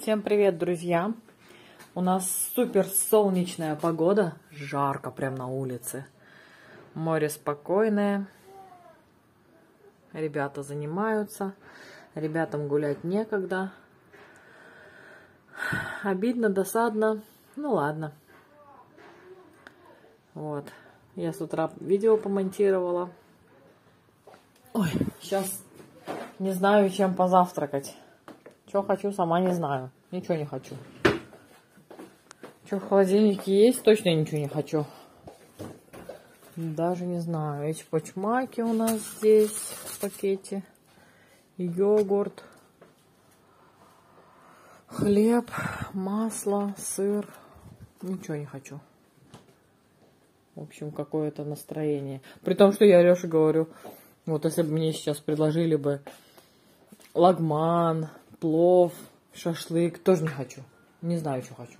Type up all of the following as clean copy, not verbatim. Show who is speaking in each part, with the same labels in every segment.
Speaker 1: Всем привет, друзья! У нас супер солнечная погода, жарко прям на улице. Море спокойное, ребята занимаются, ребятам гулять некогда. Обидно, досадно, ну ладно. Вот, я с утра видео помонтировала. Ой, сейчас не знаю, чем позавтракать. Что хочу, сама не знаю. Ничего не хочу. Что в холодильнике есть, точно ничего не хочу. Даже не знаю. Эти почмаки у нас здесь в пакете. Йогурт. Хлеб, масло, сыр. Ничего не хочу. В общем, какое-то настроение. При том, что я Алёше говорю, вот если бы мне сейчас предложили бы лагман, плов, шашлык, тоже не хочу. Не знаю, что хочу.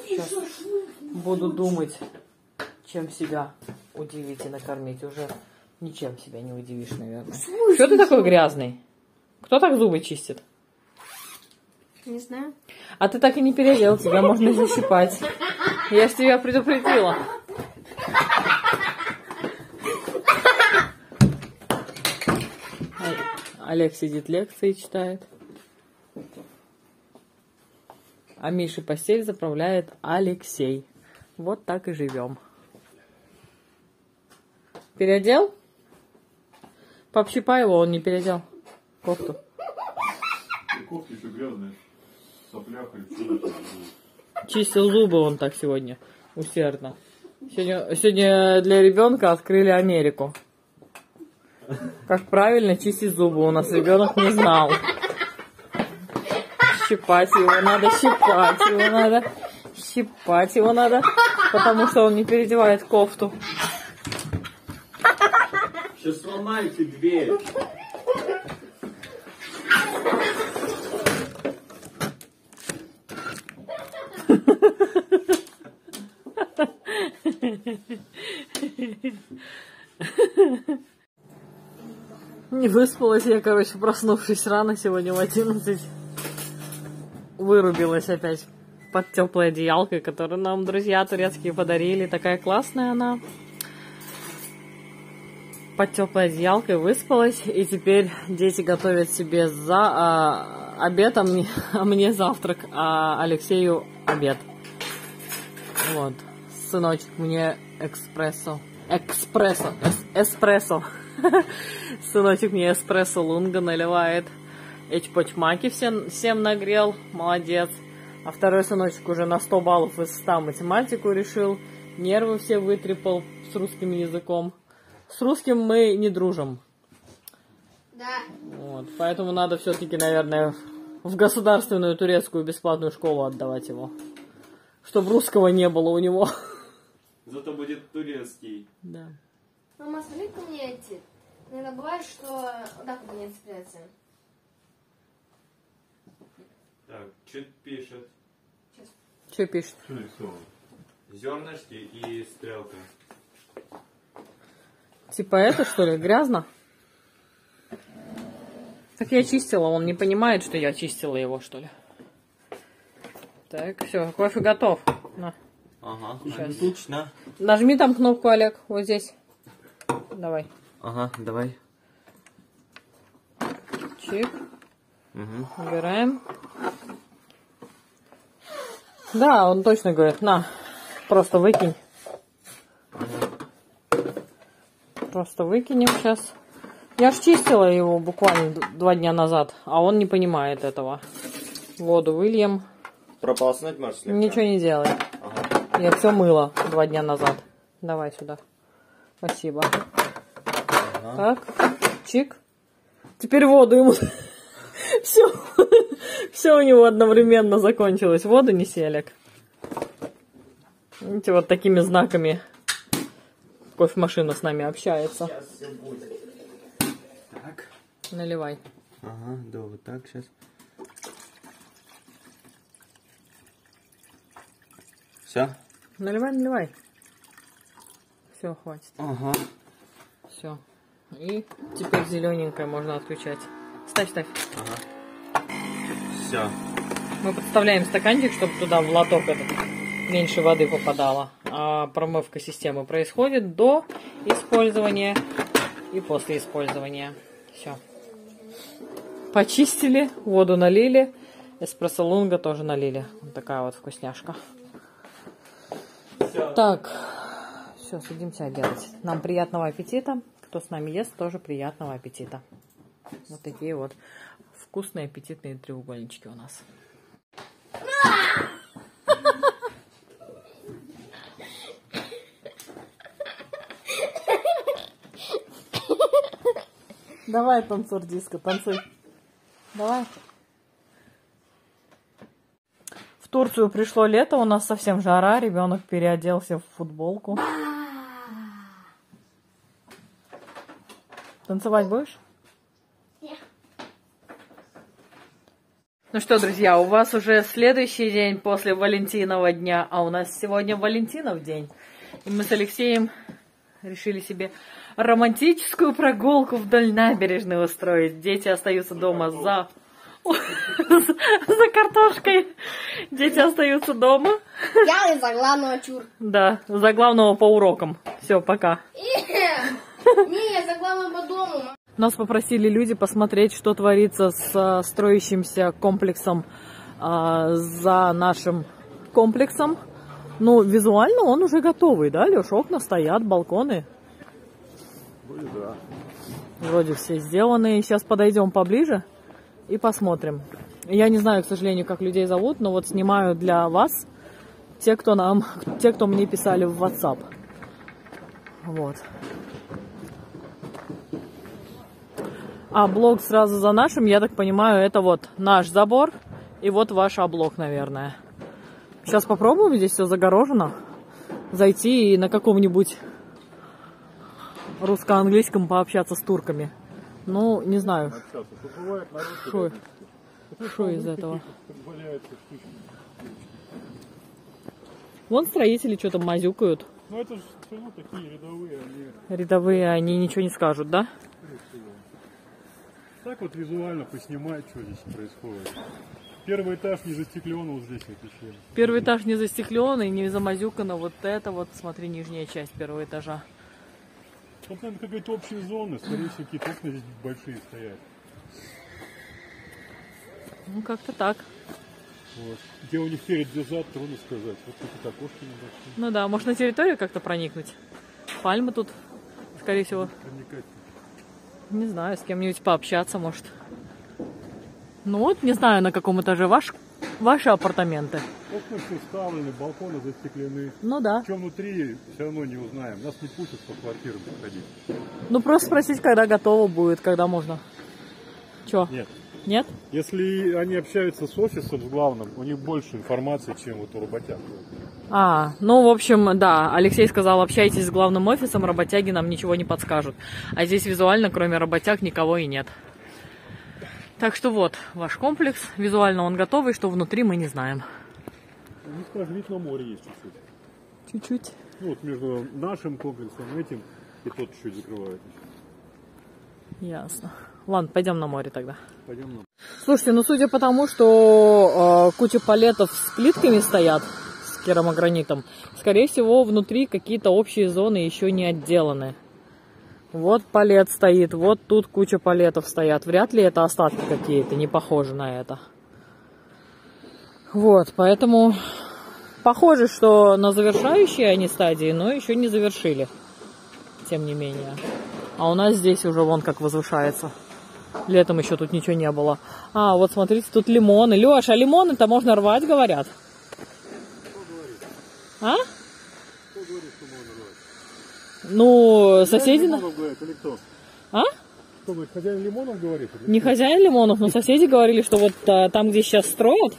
Speaker 1: Сейчас буду думать, чем себя удивить и накормить. Уже ничем себя не удивишь, наверное. Что ты такой грязный? Кто так зубы чистит?
Speaker 2: Не знаю.
Speaker 1: А ты так и не переодел, тебя можно защипать. Я ж тебя предупредила. Олег сидит, лекции читает. А Мише постель заправляет Алексей. Вот так и живем. Переодел? Пообщипай его, он не переодел. Кофту.
Speaker 3: Кофта еще грязная. Соплях и
Speaker 1: Чистил зубы он так сегодня. Усердно. Сегодня для ребенка открыли Америку. Как правильно чистить зубы. У нас ребенок не знал. Щипать его надо, щипать его надо, щипать его надо, потому что он не переодевает кофту.
Speaker 3: Сейчас сломайте дверь.
Speaker 1: Не выспалась я, короче, проснувшись рано сегодня в 11. Вырубилась опять под теплой одеялкой, которую нам друзья турецкие подарили. Такая классная она. Под теплой одеялкой выспалась. И теперь дети готовят себе обед, а мне завтрак, а Алексею обед. Вот. Сыночек мне эспрессо. Сыночек мне эспрессо лунга наливает. Эти почмаки всем нагрел. Молодец. А второй сыночек уже на 100 баллов из 100 математику решил. Нервы все вытрепал с русским языком. С русским мы не дружим.
Speaker 2: Да.
Speaker 1: Вот. Поэтому надо все-таки, наверное, в государственную турецкую бесплатную школу отдавать его. Чтобы русского не было у него.
Speaker 3: Зато будет турецкий.
Speaker 1: Да.
Speaker 2: Мама, смотри ко мне эти. Иногда бывает, что вот так вот не цепляется.
Speaker 3: Так, что пишет?
Speaker 1: Что пишет?
Speaker 3: Что нарисовано? Зернышки и стрелка.
Speaker 1: Типа это, что ли, грязно? Так я чистила, он не понимает, что я чистила его, что ли. Так, все, кофе готов. На.
Speaker 4: Ага,
Speaker 1: Сейчас.
Speaker 4: отлично.
Speaker 1: Нажми там кнопку, Олег, вот здесь. Давай.
Speaker 4: Ага, давай.
Speaker 1: Чик.
Speaker 4: Угу.
Speaker 1: Убираем. Да, он точно говорит, на, просто выкинь. Просто выкинем сейчас. Я ж чистила его буквально 2 дня назад, а он не понимает этого. Воду выльем.
Speaker 4: Прополоснуть можешь слегка?
Speaker 1: Ничего не делает.
Speaker 4: Ага.
Speaker 1: Я все мыла 2 дня назад. Давай сюда. Спасибо.
Speaker 4: Ага.
Speaker 1: Так, чик. Теперь воду ему. Все у него одновременно закончилось. Воду неси, Олег. Видите, вот такими знаками кофемашина с нами общается.
Speaker 4: Сейчас все будет. Так.
Speaker 1: Наливай.
Speaker 4: Ага, да, вот так сейчас. Все?
Speaker 1: Наливай. Все, хватит.
Speaker 4: Ага.
Speaker 1: Все. И теперь зелененькое можно отключать. Ставь.
Speaker 4: Ага. Все.
Speaker 1: Мы подставляем стаканчик, чтобы туда в лоток этот меньше воды попадало. А промывка системы происходит до использования и после использования. Все. Почистили, воду налили, эспрессо лунго тоже налили. Вот такая вот вкусняшка.
Speaker 3: Всё.
Speaker 1: Так, все, садимся делать. Нам приятного аппетита. Кто с нами ест, тоже приятного аппетита. Вот такие вот вкусные аппетитные треугольнички у нас. Давай, танцор диско, танцуй. Давай. В Турцию пришло лето, у нас совсем жара, ребенок переоделся в футболку. Танцевать будешь?
Speaker 2: Нет.
Speaker 1: Ну что, друзья, у вас уже следующий день после Валентинова дня, а у нас сегодня Валентинов день. И мы с Алексеем решили себе романтическую прогулку вдоль набережной устроить. Дети остаются дома за картошкой. Дети остаются дома.
Speaker 2: Я из-за главного чур.
Speaker 1: Да, за главного по урокам. Все, пока.
Speaker 2: Не, я за главного по дому.
Speaker 1: Нас попросили люди посмотреть, что творится с строящимся комплексом за нашим комплексом. Ну, визуально он уже готовый, да, Леш? Окна стоят, балконы.
Speaker 3: Да.
Speaker 1: Вроде все сделаны. Сейчас подойдем поближе и посмотрим. Я не знаю, к сожалению, как людей зовут, но вот снимаю для вас те, кто мне писали в WhatsApp. Вот. А блок сразу за нашим, я так понимаю, это вот наш забор и вот ваш облок, наверное. Сейчас попробуем, здесь все загорожено, зайти и на каком-нибудь русско-английском пообщаться с турками. Ну, не знаю, что из этого. Вон строители что-то мазюкают.
Speaker 5: Ну это же такие рядовые, они...
Speaker 1: Рядовые, они ничего не скажут, да?
Speaker 5: Так вот визуально поснимать, что здесь происходит. Первый этаж не застеклен, вот здесь вот еще.
Speaker 1: Первый этаж не застеклен и не замазюкано. Вот это вот, смотри, нижняя часть первого этажа.
Speaker 5: Вот, наверное, какая-то общая зона, скорее всего, какие-то окна здесь большие стоят.
Speaker 1: Ну, как-то так.
Speaker 5: Вот. Где у них перед, где зад, трудно сказать. Вот какие-то окошки небольшие.
Speaker 1: Ну да, может на территорию как-то проникнуть. Пальмы тут, скорее всего.
Speaker 5: Проникать.
Speaker 1: Не знаю, с кем-нибудь пообщаться, может. Ну вот, не знаю, на каком этаже ваши апартаменты.
Speaker 5: Окна все вставлены, балконы застеклены.
Speaker 1: Ну да.
Speaker 5: Что внутри, все равно не узнаем. Нас не пустят по квартирам ходить.
Speaker 1: Ну просто спросить, когда готово будет, когда можно. Чё?
Speaker 5: Нет.
Speaker 1: Нет?
Speaker 5: Если они общаются с офисом, с главным, у них больше информации, чем вот у работяг.
Speaker 1: Ну, в общем, да, Алексей сказал, общайтесь с главным офисом, работяги нам ничего не подскажут. А здесь визуально, кроме работяг, никого и нет. Так что вот, ваш комплекс. Визуально он готовый, что внутри мы не знаем.
Speaker 5: У них даже вид на море есть чуть-чуть.
Speaker 1: Чуть-чуть.
Speaker 5: Ну, вот между нашим комплексом этим и тот чуть закрывает.
Speaker 1: Ясно. Ладно, пойдем на море тогда.
Speaker 5: Пойдем на...
Speaker 1: Слушайте, ну судя по тому, что куча палетов с плитками стоят, с керамогранитом, скорее всего, внутри какие-то общие зоны еще не отделаны. Вот палет стоит, вот тут куча палетов стоят. Вряд ли это остатки какие-то, не похоже на это. Вот, поэтому похоже, что на завершающей они стадии, но еще не завершили. Тем не менее. А у нас здесь уже вон как возвышается. Летом еще тут ничего не было. А, вот смотрите, тут лимоны. Леш, а лимоны-то можно рвать, говорят. А?
Speaker 5: Кто говорит, что можно рвать?
Speaker 1: Ну, соседи...
Speaker 5: Лимонов говорит, или кто?
Speaker 1: А?
Speaker 5: Кто говорит, хозяин Лимонов говорит?
Speaker 1: Не хозяин лимонов, но соседи говорили, что вот там, где сейчас строят...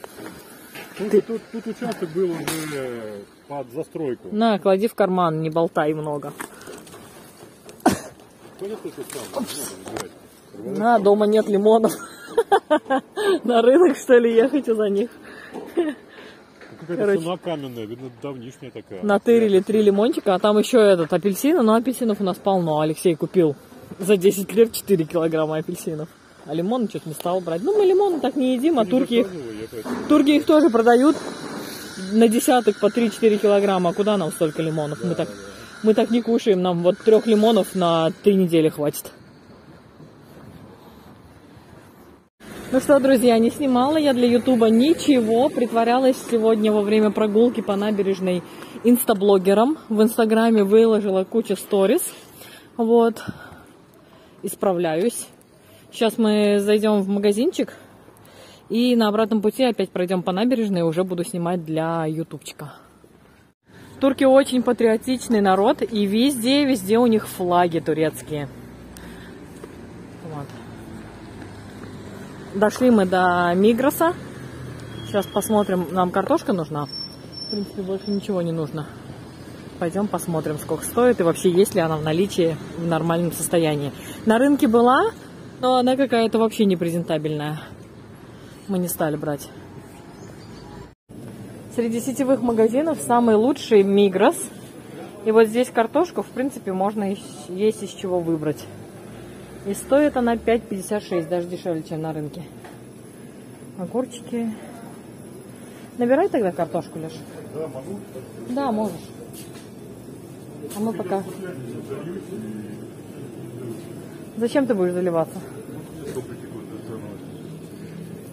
Speaker 5: Тут участок был уже под застройку.
Speaker 1: На, клади в карман, не болтай много.
Speaker 5: Понятно, что там лимоны.
Speaker 1: На, дома нет лимонов. На рынок, что ли, ехать из-за них?
Speaker 5: Какая-то цена каменная, видно, давнишняя такая.
Speaker 1: Натырили 3 лимончика, а там еще апельсины, но апельсинов у нас полно. Алексей купил за 10 лет 4 килограмма апельсинов. А лимоны что-то не стал брать. Ну, мы лимоны так не едим, а
Speaker 5: Не
Speaker 1: турки
Speaker 5: заказывай, я поэтому-
Speaker 1: их тоже продают на десяток по 3-4 килограмма. А куда нам столько лимонов? Мы так не кушаем. Нам вот 3 лимонов на 3 недели хватит. Ну что, друзья, не снимала я для ютуба ничего. Притворялась сегодня во время прогулки по набережной инстаблогером. В инстаграме выложила кучу сторис. Вот. Исправляюсь. Сейчас мы зайдем в магазинчик. И на обратном пути опять пройдем по набережной. И уже буду снимать для ютубчика. Турки очень патриотичный народ. И везде у них флаги турецкие. Вот. Дошли мы до Мигроса. Сейчас посмотрим. Нам картошка нужна. В принципе, больше ничего не нужно. Пойдем посмотрим, сколько стоит. И вообще, есть ли она в наличии в нормальном состоянии. На рынке была, но она какая-то вообще непрезентабельная. Мы не стали брать. Среди сетевых магазинов самый лучший Мигрос. И вот здесь картошку, в принципе, можно есть из чего выбрать. И стоит она 5,56, даже дешевле, чем на рынке. Огурчики. Набирай тогда картошку, Леш.
Speaker 5: Да, могу.
Speaker 1: Да, можешь. А мы пока... Зачем ты будешь заливаться?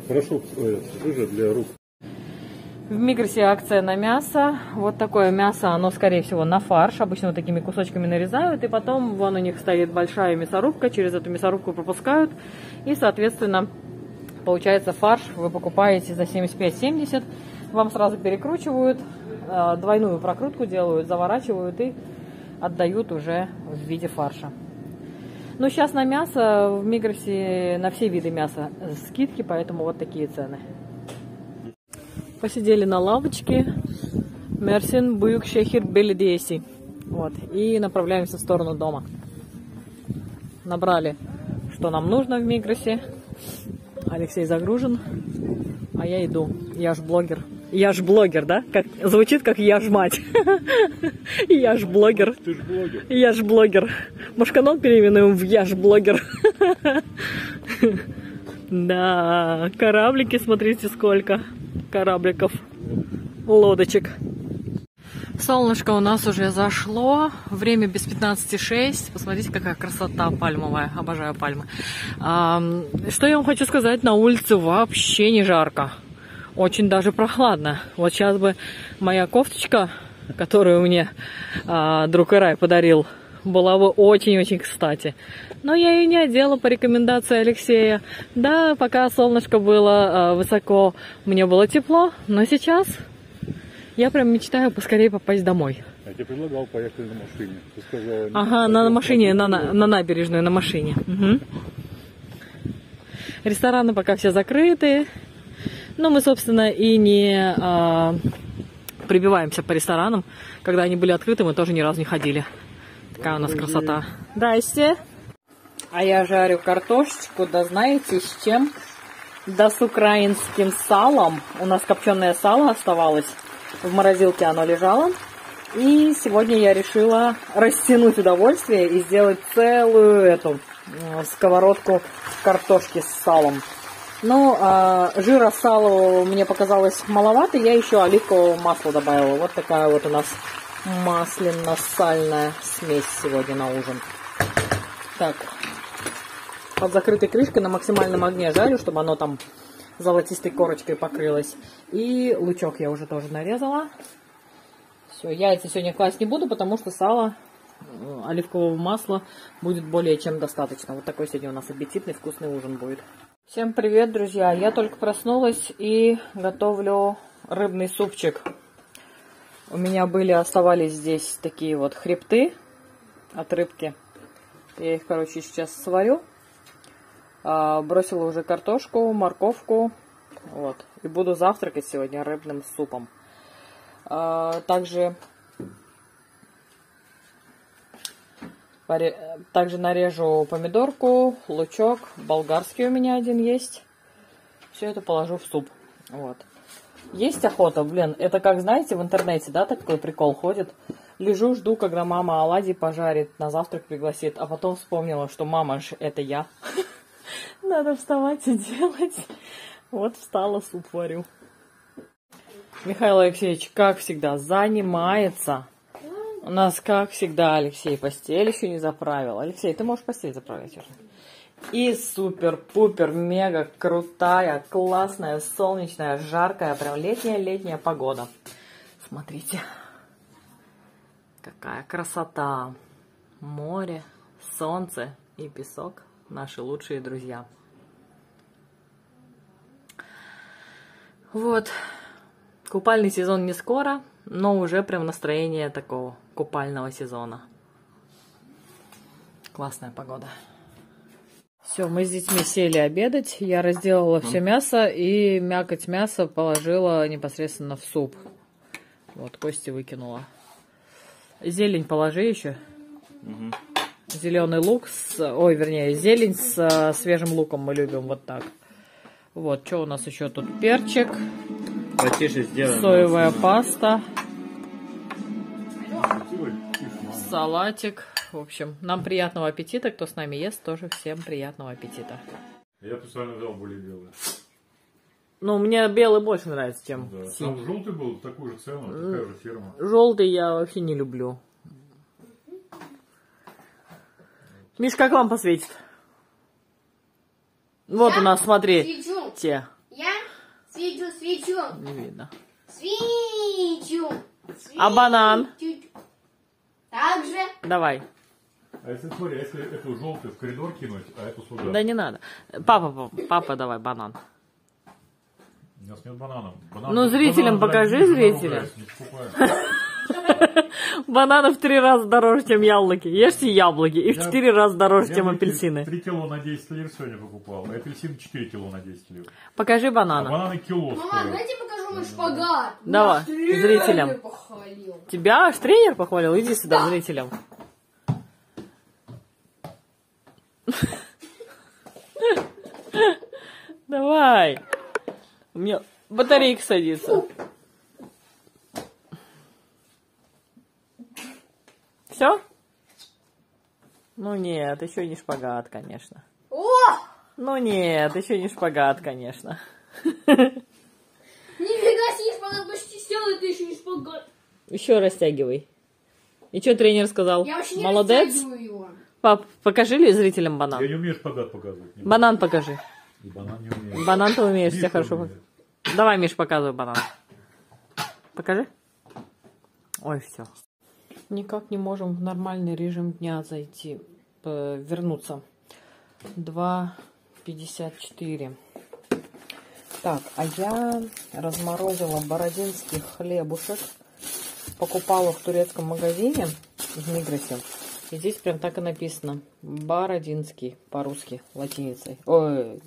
Speaker 5: Порошок жижа для рук.
Speaker 1: В Мигросе акция на мясо. Вот такое мясо, оно, скорее всего, на фарш. Обычно вот такими кусочками нарезают. И потом вон у них стоит большая мясорубка. Через эту мясорубку пропускают. И, соответственно, получается фарш. Вы покупаете за 75-70. Вам сразу перекручивают. Двойную прокрутку делают, заворачивают и отдают уже в виде фарша. Но сейчас на мясо в Мигросе, на все виды мяса скидки. Поэтому вот такие цены. Посидели на лавочке. Мерсин Буюкшехир Беледиеси. Вот. И направляемся в сторону дома. Набрали, что нам нужно в Мигросе. Алексей загружен. А я иду. Я ж блогер. Я ж блогер, да? Звучит как я ж мать. Я ж блогер.
Speaker 5: Ты ж блогер.
Speaker 1: Я ж блогер. Может, канал переименуем в я ж блогер. Да, кораблики, смотрите, сколько корабликов, лодочек. Солнышко у нас уже зашло. Время без 15:06. Посмотрите, какая красота пальмовая. Обожаю пальмы. Что я вам хочу сказать? На улице вообще не жарко. Очень даже прохладно. Вот сейчас бы моя кофточка, которую мне друг Ирай подарил, была бы очень-очень кстати. Но я ее не одела по рекомендации Алексея. Да, пока солнышко было высоко, мне было тепло. Но сейчас я прям мечтаю поскорее попасть домой.
Speaker 5: Я тебе предлагал поехать на машине. Ты сказала,
Speaker 1: Ага, на машине, на набережную, на машине. Угу. Рестораны пока все закрыты. Но мы, собственно, и не прибиваемся по ресторанам. Когда они были открыты, мы тоже ни разу не ходили. Такая у нас красота. Здрасте. А я жарю картошечку, да знаете с чем? Да с украинским салом. У нас копченое сало оставалось. В морозилке оно лежало. И сегодня я решила растянуть удовольствие и сделать целую эту сковородку картошки с салом. Но жира салу мне показалось маловато. Я еще оливкового масла добавила. Вот такая вот у нас масляно-сальная смесь сегодня на ужин. Так, под закрытой крышкой на максимальном огне жарю, чтобы оно там золотистой корочкой покрылось. И лучок я уже тоже нарезала. Все, яйца сегодня класть не буду, потому что сало, оливкового масла будет более чем достаточно. Вот такой сегодня у нас аппетитный, вкусный ужин будет. Всем привет, друзья! Я только проснулась и готовлю рыбный супчик. У меня оставались здесь такие вот хребты от рыбки. Я их, короче, сейчас сварю. Бросила уже картошку, морковку. Вот. И буду завтракать сегодня рыбным супом. Также нарежу помидорку, лучок. Болгарский у меня один есть. Все это положу в суп. Вот. Есть охота, блин, это как, знаете, в интернете, да, такой прикол ходит. Лежу, жду, когда мама оладьи пожарит, на завтрак пригласит, а потом вспомнила, что мама же это я. надо вставать и делать. Вот встала, суп варю. Михаил Алексеевич, как всегда, занимается. У нас, как всегда, Алексей постель еще не заправил. Алексей, ты можешь постель заправлять уже. И супер-пупер, мега крутая, классная, солнечная, жаркая, прям летняя погода. Смотрите, какая красота. Море, солнце и песок – наши лучшие друзья. Вот, купальный сезон не скоро, но уже прям настроение такого купального сезона. Классная погода. Все, мы с детьми сели обедать. Я разделала все мясо и мякоть мяса положила непосредственно в суп. Вот, кости выкинула. Зелень положи еще.
Speaker 4: Угу.
Speaker 1: Зеленый лук, зелень с свежим луком мы любим вот так. Вот, что у нас еще тут? Перчик,
Speaker 4: Потише сделаем.
Speaker 1: соевая паста, салатик. В общем, нам приятного аппетита. Кто с нами ест, тоже всем приятного аппетита.
Speaker 5: Я специально взял более белый.
Speaker 1: Ну, мне белый больше нравится, чем
Speaker 5: Да.
Speaker 1: синий.
Speaker 5: Там желтый был, такую же цену, такая же фирма.
Speaker 1: Желтый я вообще не люблю. Миш, как лампа светит? Вот у нас, смотри,
Speaker 2: Свечу.
Speaker 1: те.
Speaker 2: Я свечу.
Speaker 1: Не видно.
Speaker 2: Свечу.
Speaker 1: А банан?
Speaker 2: Так же.
Speaker 1: Давай.
Speaker 5: А если, смотри, если эту желтую в коридор кинуть, а эту сюда?
Speaker 1: Да не надо. Папа, давай банан.
Speaker 5: У нас нет бананов.
Speaker 1: Ну, зрителям покажи, зрителям. Бананы в 3 раза дороже, чем яблоки. Ешьте яблоки, и в 4 раза дороже, чем апельсины.
Speaker 5: 3 кило на 10 лир сегодня покупал, а апельсин 4 кило на 10 лир.
Speaker 1: Покажи
Speaker 5: А
Speaker 1: бананы.
Speaker 5: бананы кило
Speaker 2: Мама,
Speaker 5: стоят.
Speaker 2: давайте покажу мой шпагат.
Speaker 1: Давай,
Speaker 2: Наш тренер
Speaker 1: зрителям.
Speaker 2: похвалил.
Speaker 1: Тебя аж тренер похвалил? Иди сюда, зрителям. Давай. У меня батарейка садится. Все? Ну нет, еще не шпагат, конечно.
Speaker 2: О!
Speaker 1: Ну нет, еще не шпагат, конечно.
Speaker 2: Нифига себе, шпагат почти сел, это еще не шпагат.
Speaker 1: Еще растягивай. И что тренер сказал?
Speaker 2: Я вообще не
Speaker 1: Молодец.
Speaker 2: растягиваю его.
Speaker 1: Пап, покажи ли зрителям банан?
Speaker 5: Я не умею шпагат показывать. Не
Speaker 1: Банан покажи.
Speaker 5: И банан не умею.
Speaker 1: Банан ты умеешь,
Speaker 5: Миша
Speaker 1: все хорошо.
Speaker 5: умеет.
Speaker 1: Давай, Миш, показывай банан. Покажи. Ой, все. Никак не можем в нормальный режим дня зайти, вернуться. 2:54. Так, а я разморозила бородинский хлебушек. Покупала в турецком магазине в Мигросе. И здесь прям так и написано. Бородинский по-русски, латиницей. Ой,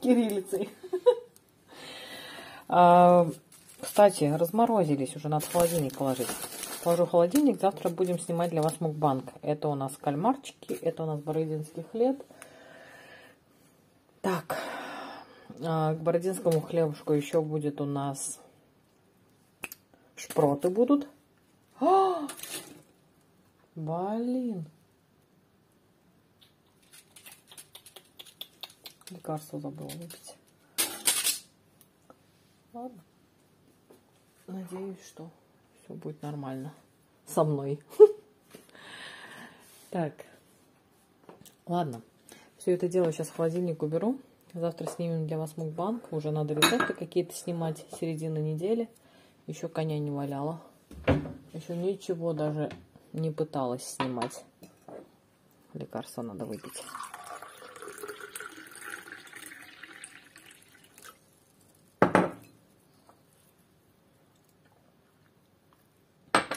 Speaker 1: кириллицей. Кстати, разморозились уже, надо в холодильник положить. Положу в холодильник, завтра будем снимать для вас мукбанг. Это у нас кальмарчики, это у нас бородинский хлеб. Так, к бородинскому хлебушку еще будет у нас шпроты будут. О! Блин. Лекарство забыла выпить. Ладно. Надеюсь, что все будет нормально со мной. Так. Ладно. Все это дело сейчас в холодильник уберу. Завтра снимем для вас мукбанг. Уже надо рецепты какие-то снимать. Середина недели. Еще коня не валяла. Еще ничего даже не пыталась снимать. Лекарство надо выпить.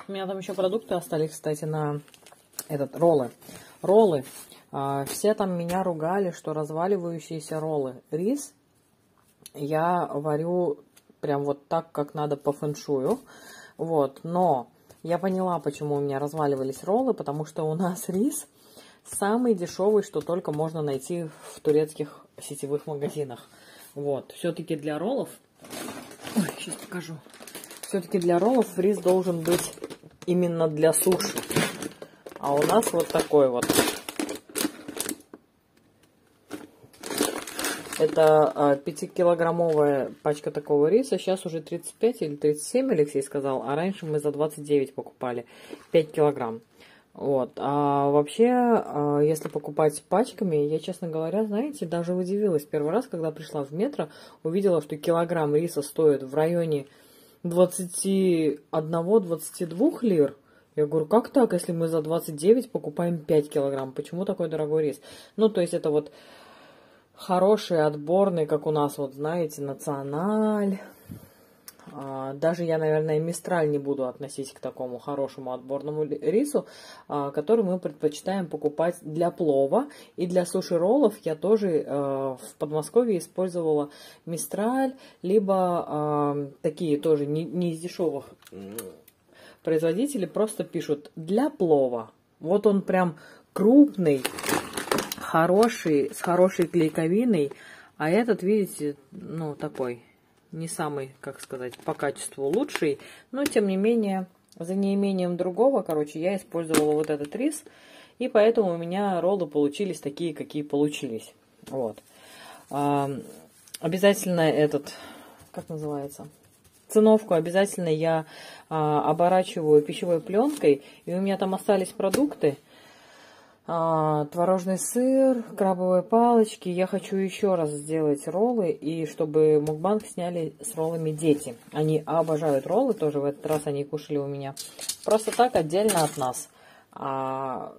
Speaker 1: У меня там еще продукты остались, кстати, на роллы. Роллы. Все там меня ругали, что разваливающиеся роллы. Рис я варю прям вот так, как надо по фэншую. Вот. Но я поняла, почему у меня разваливались роллы, потому что у нас рис самый дешевый, что только можно найти в турецких сетевых магазинах. Вот. Все-таки для роллов... Ой, сейчас покажу. Все-таки для роллов рис должен быть именно для суши. А у нас вот такой вот. Это 5-килограммовая пачка такого риса. Сейчас уже 35 или 37, Алексей сказал. А раньше мы за 29 покупали 5 килограмм. Вот. А вообще, если покупать пачками, я, честно говоря, знаете, даже удивилась. Первый раз, когда пришла в метро, увидела, что килограмм риса стоит в районе 21-22 лир. Я говорю, как так, если мы за 29 покупаем 5 килограмм? Почему такой дорогой рис? Ну, то есть это вот хороший, отборный, как у нас, вот знаете, Националь. Даже я, наверное, Мистраль не буду относить к такому хорошему отборному рису, который мы предпочитаем покупать для плова. И для суши-роллов я тоже в Подмосковье использовала Мистраль, либо такие тоже не из дешевых производителей, просто пишут для плова. Вот он прям крупный, хороший, с хорошей клейковиной, а этот, видите, ну такой... не самый, как сказать, по качеству лучший, но тем не менее, за неимением другого, короче, я использовала вот этот рис, и поэтому у меня роллы получились такие, какие получились. Вот. Обязательно этот, как называется, циновку обязательно я оборачиваю пищевой пленкой, и у меня там остались продукты, творожный сыр, крабовые палочки. Я хочу еще раз сделать роллы, и чтобы мукбанг сняли с роллами дети. Они обожают роллы, тоже в этот раз они кушали у меня. Просто так, отдельно от нас. А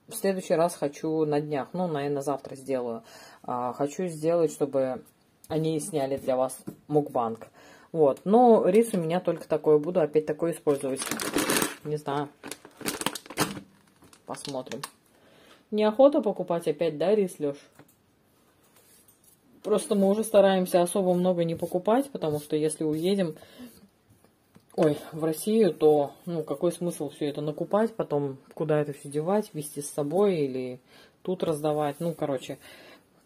Speaker 1: в следующий раз хочу на днях, ну, наверное, завтра сделаю. Хочу сделать, чтобы они сняли для вас мукбанг. Вот, но рис у меня только такой, буду опять такой использовать. Не знаю. Посмотрим. Неохота покупать опять, да, рис, Леш? Просто мы уже стараемся особо много не покупать, потому что если уедем, в Россию, то, ну, какой смысл все это накупать, потом куда это все девать, везти с собой или тут раздавать. Ну, короче,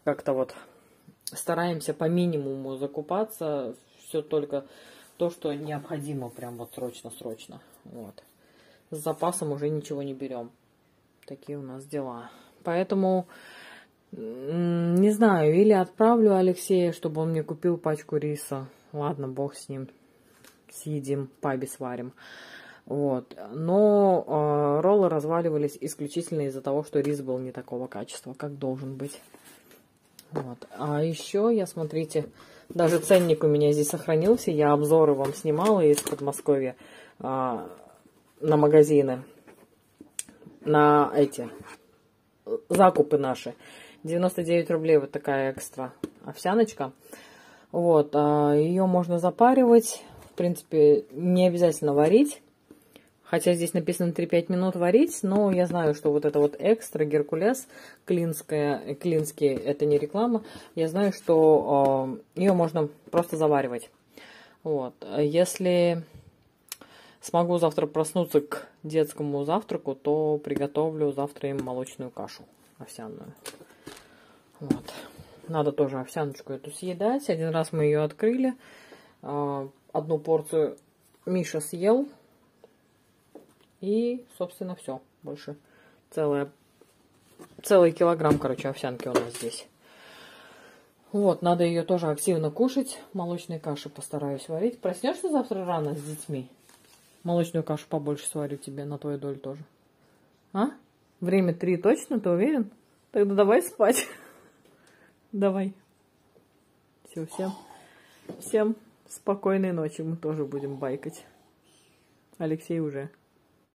Speaker 1: как-то вот стараемся по минимуму закупаться, все только то, что необходимо, прям вот срочно-срочно. Вот. С запасом уже ничего не берем. Такие у нас дела. Поэтому, не знаю, или отправлю Алексея, чтобы он мне купил пачку риса. Ладно, бог с ним. Съедим, пабе сварим. Вот. Но роллы разваливались исключительно из-за того, что рис был не такого качества, как должен быть. Вот. А еще я, смотрите, даже ценник у меня здесь сохранился. Я обзоры вам снимала из Подмосковья на магазины. На эти закупы наши. 99 рублей вот такая экстра овсяночка. Вот. Ее можно запаривать. В принципе, не обязательно варить. Хотя здесь написано 3-5 минут варить. Но я знаю, что вот это вот экстра Геркулес клинский, это не реклама. Я знаю, что ее можно просто заваривать. Вот. Если... смогу завтра проснуться к детскому завтраку, то приготовлю завтра им молочную кашу овсяную. Вот. Надо тоже овсяночку эту съедать. Один раз мы ее открыли. Одну порцию Миша съел. И, собственно, все. Больше целый килограмм, короче, овсянки у нас здесь. Вот, надо ее тоже активно кушать. Молочной каши постараюсь варить. Проснешься завтра рано с детьми? Молочную кашу побольше сварю тебе, на твою долю тоже. А? Время 3 точно, ты уверен? Тогда давай спать. Давай. Все, всем спокойной ночи. Мы тоже будем байкать. Алексей уже.